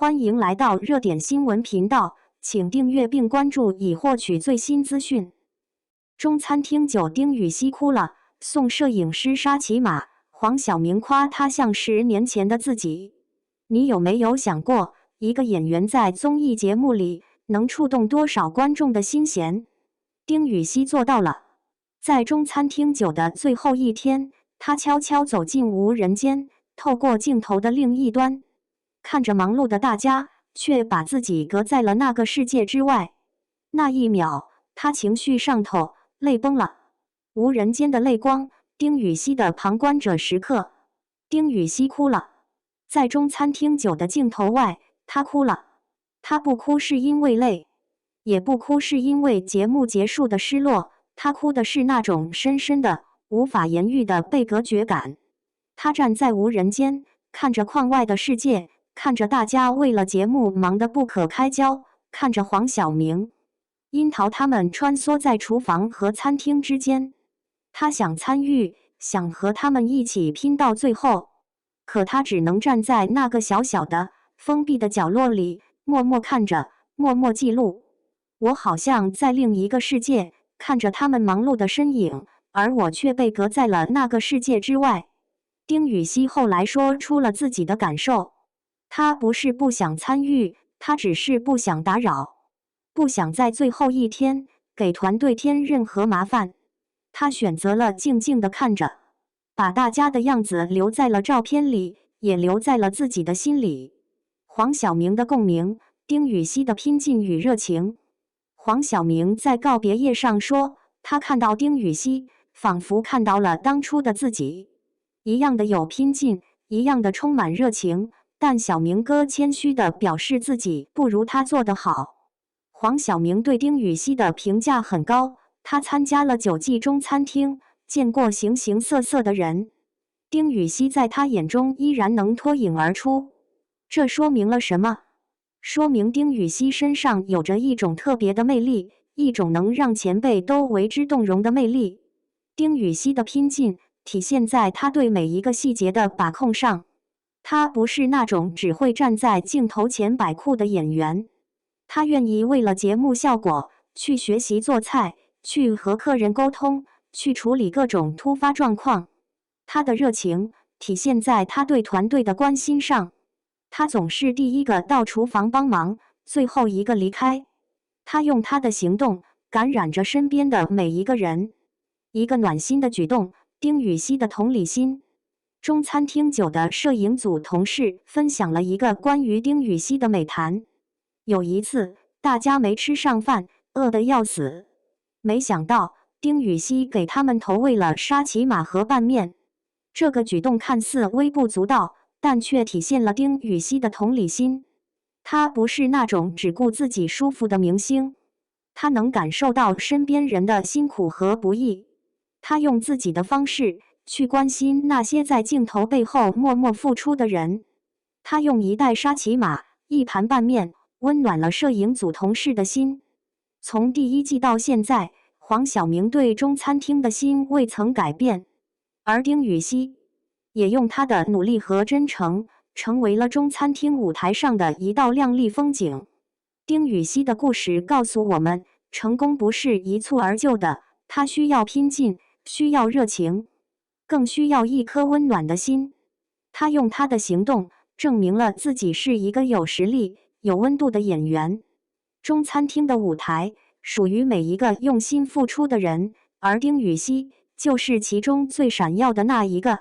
欢迎来到热点新闻频道，请订阅并关注以获取最新资讯。中餐厅9丁禹兮哭了，送摄影师沙琪玛，黄晓明夸他像10年前的自己。你有没有想过，一个演员在综艺节目里能触动多少观众的心弦？丁禹兮做到了。在中餐厅9的最后一天，他悄悄走进无人间，透过镜头的另一端，看着忙碌的大家，却把自己隔在了那个世界之外。那一秒，他情绪上头，泪崩了。无人间的泪光，丁禹兮的旁观者时刻。丁禹兮哭了。在中餐厅9的镜头外，他哭了。他不哭是因为累，也不哭是因为节目结束的失落，他哭的是那种深深的、无法言喻的被隔绝感。他站在无人间，看着框外的世界，看着大家为了节目忙得不可开交，看着黄晓明、樱桃他们穿梭在厨房和餐厅之间。他想参与，想和他们一起拼到最后，可他只能站在那个小小的、封闭的角落里，默默看着，默默记录。我好像在另一个世界，看着他们忙碌的身影，而我却被隔在了那个世界之外。丁禹兮后来说出了自己的感受，他不是不想参与，他只是不想打扰，不想在最后一天给团队添任何麻烦。他选择了静静地看着，把大家的样子留在了照片里，也留在了自己的心里。黄晓明的共鸣，丁禹兮的拼劲与热情。黄晓明在告别页上说，他看到丁禹兮，仿佛看到了当初的自己，一样的有拼劲，一样的充满热情，但小明哥谦虚地表示自己不如他做得好。黄晓明对丁禹兮的评价很高，他参加了9季中餐厅，见过形形色色的人，丁禹兮在他眼中依然能脱颖而出。这说明了什么？说明丁禹兮身上有着一种特别的魅力，一种能让前辈都为之动容的魅力。丁禹兮的拼劲体现在他对每一个细节的把控上。他不是那种只会站在镜头前摆酷的演员，他愿意为了节目效果去学习做菜，去和客人沟通，去处理各种突发状况。他的热情体现在他对团队的关心上。他总是第一个到厨房帮忙，最后一个离开。他用他的行动感染着身边的每一个人。一个暖心的举动，丁禹兮的同理心。中餐厅9的摄影组同事分享了一个关于丁禹兮的美谈。有一次，大家没吃上饭，饿得要死。没想到，丁禹兮给他们投喂了沙琪玛和拌面。这个举动看似微不足道，但却体现了丁禹兮的同理心。他不是那种只顾自己舒服的明星，他能感受到身边人的辛苦和不易。他用自己的方式去关心那些在镜头背后默默付出的人。他用一袋沙琪玛、一盘拌面，温暖了摄影组同事的心。从第1季到现在，黄晓明对中餐厅的心未曾改变，而丁禹兮也用他的努力和真诚，成为了中餐厅舞台上的一道亮丽风景。丁禹兮的故事告诉我们，成功不是一蹴而就的，它需要拼劲，需要热情，更需要一颗温暖的心。他用他的行动证明了自己是一个有实力、有温度的演员。中餐厅的舞台属于每一个用心付出的人，而丁禹兮就是其中最闪耀的那一个。